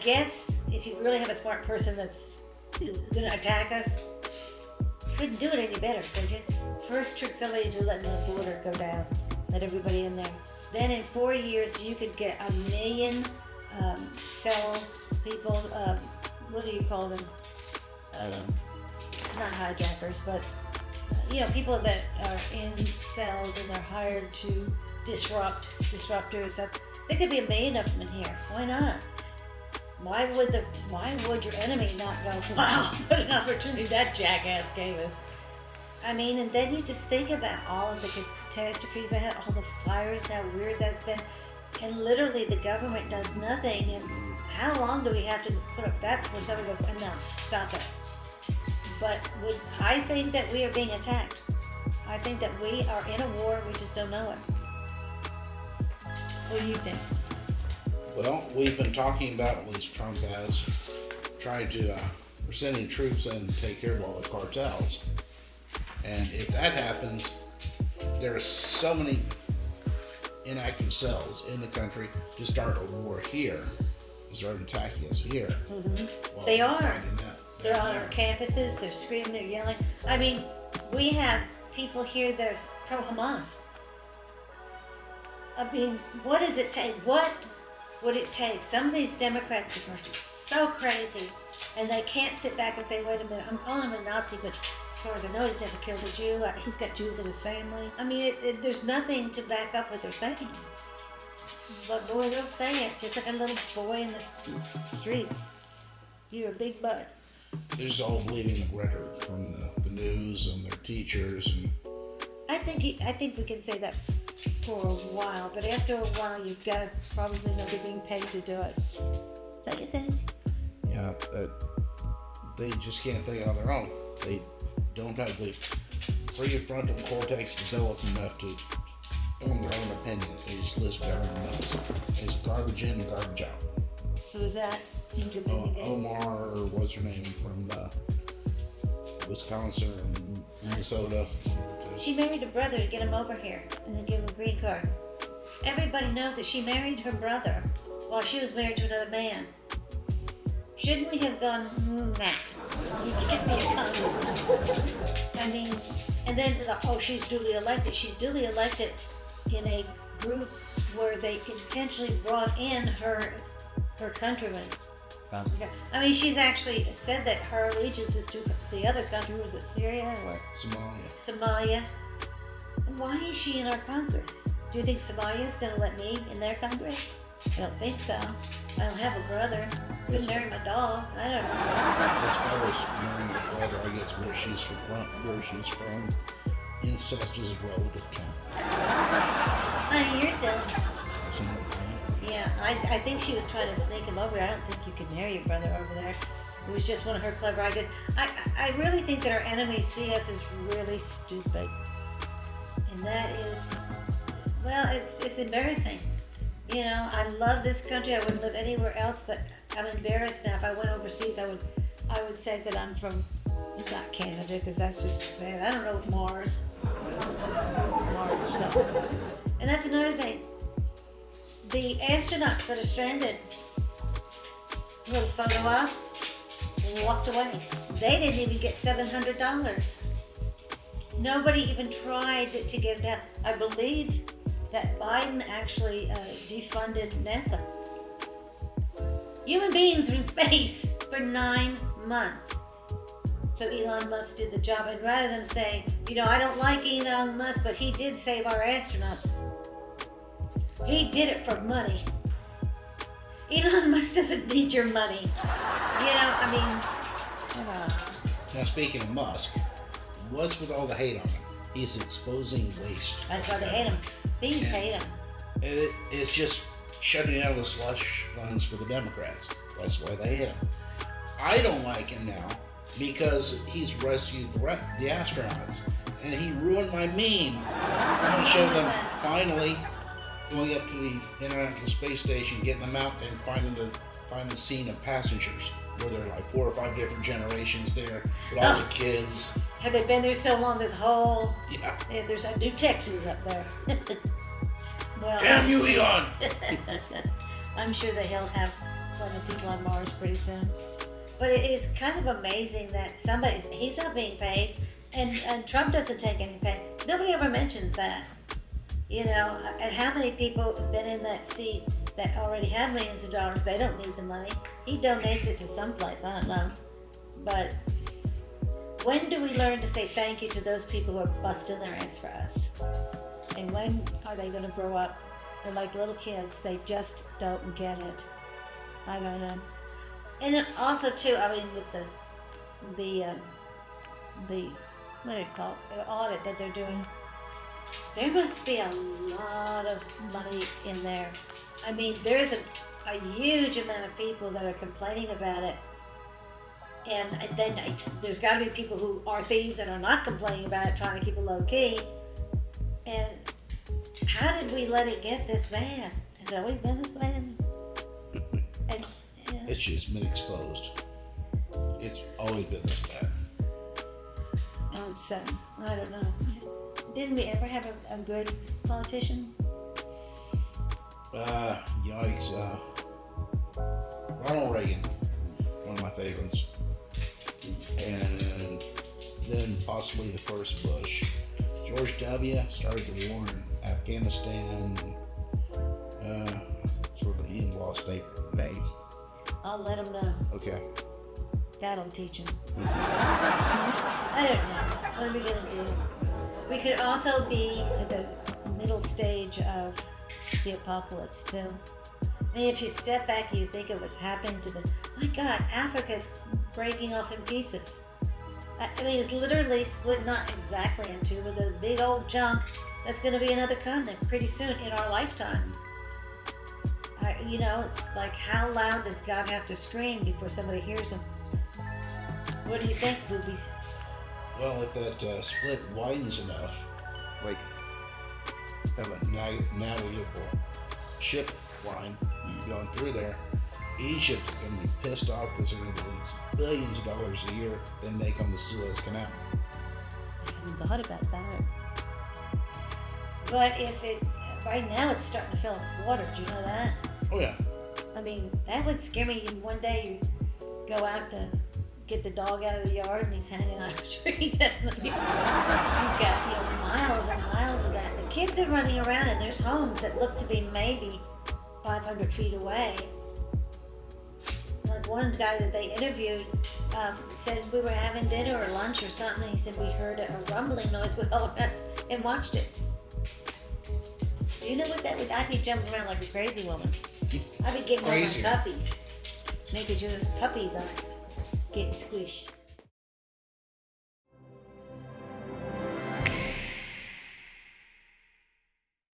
guess if you really have a smart person that's going to attack us, you couldn't do it any better, could you? First, trick somebody into letting the border go down, let everybody in there. Then in 4 years, you could get 1 million cell people. What do you call them? Not hijackers, but people that are in cells and they're hired to disruptors. There could be 1 million of them in here. Why not? Why would your enemy not go, wow, what an opportunity that jackass gave us? I mean, and then you just think about all of the catastrophes I had, all the fires, how weird that's been, and literally the government does nothing. And how long do we have to put up that before somebody goes, enough, stop it? But I think that we are being attacked. I think that we are in a war, we just don't know it. What do you think? Well, we've been talking about, at least Trump has, trying to, we're sending troops in to take care of all the cartels. And if that happens, there are so many inactive cells in the country to start a war here, to start attacking us here. Mm-hmm. Well, they are. They're on our campuses, they're screaming, they're yelling. I mean, we have people here that are pro-Hamas. I mean, what does it take? What would it take? Some of these Democrats are so crazy, and they can't sit back and say, wait a minute, I'm calling him a Nazi, but as far as I know, he's never killed a Jew. He's got Jews in his family. I mean, there's nothing to back up what they're saying. But boy, they'll say it, just like a little boy in the streets. You're a big butt. They're just all believing the rhetoric from the news and their teachers. And I think we can say that for a while, but after a while, you've got to probably know they're being paid to do it. Don't you think? Yeah, they just can't think on their own. They don't have the prefrontal cortex developed enough to form their own opinion. They just listen to everyone else. It's garbage in and garbage out. Who's that? Omar, or what's her name, from Wisconsin or Minnesota. She married her brother to get him over here and to give him a green card. Everybody knows that she married her brother while she was married to another man. Shouldn't we have gone, nah, you can't be a congressman? I mean, and then, she's duly elected. She's duly elected in a group where they intentionally brought in her countrymen. I mean, she's actually said that her allegiance is to the other country. Was it Syria or Somalia? Why is she in our Congress? Do you think Somalia is going to let me in their Congress? I don't think so. I don't have a brother. I couldn't marry my dog. I don't know. As far as marrying your brother, I guess where she's from, incest is a relative term. Honey, you're silly. Yeah, I think she was trying to sneak him over. I don't think you can marry your brother over there. It was just one of her clever ideas. I really think that our enemies see us as really stupid. And that is, well, it's embarrassing. I love this country. I wouldn't live anywhere else, but I'm embarrassed now. If I went overseas, I would say that I'm from, it's not Canada, because that's just bad. I don't know, Mars or something. And that's another thing. The astronauts that are stranded, a little photo op, walked away. They didn't even get $700. Nobody even tried to give down. I believe that Biden actually defunded NASA. Human beings were in space for 9 months. So Elon Musk did the job. And rather than say, I don't like Elon Musk, but he did save our astronauts. He did it for money. Elon Musk doesn't need your money. Now, speaking of Musk, what's with all the hate on him? He's exposing waste. That's why they hate him. Thieves hate him. It's just shutting out the slush funds for the Democrats. That's why they hate him. I don't like him now because he's rescued the astronauts. And he ruined my meme. I want to show them finally going up to the International Space Station, getting them out and find the scene of passengers, where there are like 4 or 5 different generations there with all the kids. Have they been there so long? This whole yeah. There's a New Texas up there. Well, damn you, Elon! I'm sure that he'll have letting people on Mars pretty soon. But it is kind of amazing that he's not being paid, and Trump doesn't take any pay. Nobody ever mentions that. You know, and how many people have been in that seat that already have millions of dollars? They don't need the money. He donates it to someplace, I don't know. But when do we learn to say thank you to those people who are busting their ass for us? And when are they going to grow up? They're like little kids. They just don't get it. I don't know. And it also too, I mean, with the what do you call it? The audit that they're doing, there must be a lot of money in there. I mean, there's a huge amount of people that are complaining about it. And then there's got to be people who are thieves and are not complaining about it, trying to keep it low key. And how did we let it get this bad? Has it always been this bad? And, yeah. It's just been exposed. It's always been this bad. So, I don't know. Didn't we ever have a good politician? Yikes. Ronald Reagan, one of my favorites. And then possibly the first Bush. George W. started the war in Afghanistan. Sort of, he lost 8 days. I'll let him know. Okay. That'll teach him. I don't know. What are we going to do? We could also be at the middle stage of the apocalypse, too. I mean, if you step back and you think of what's happened to my God, Africa's breaking off in pieces. I mean, it's literally split, not exactly in two, but a big old chunk that's going to be another continent pretty soon in our lifetime. You know, it's like, how loud does God have to scream before somebody hears him? What do you think, boobies? Well, if that split widens enough, like have a navigable ship line going through there, Egypt's going to be pissed off because they're going to lose billions of dollars a year they make on the Suez Canal. I hadn't thought about that. But right now it's starting to fill with water. Do you know that? Oh yeah. I mean, that would scare me. One day you go out to get the dog out of the yard and he's hanging on a tree. You've got miles and miles of that. The kids are running around and there's homes that look to be maybe 500 feet away. Like one guy that they interviewed said we were having dinner or lunch or something. He said we heard a rumbling noise with all around and watched it. Do you know what that would? I'd be jumping around like a crazy woman. I'd be getting all my puppies, making sure those puppies aren't getting squished.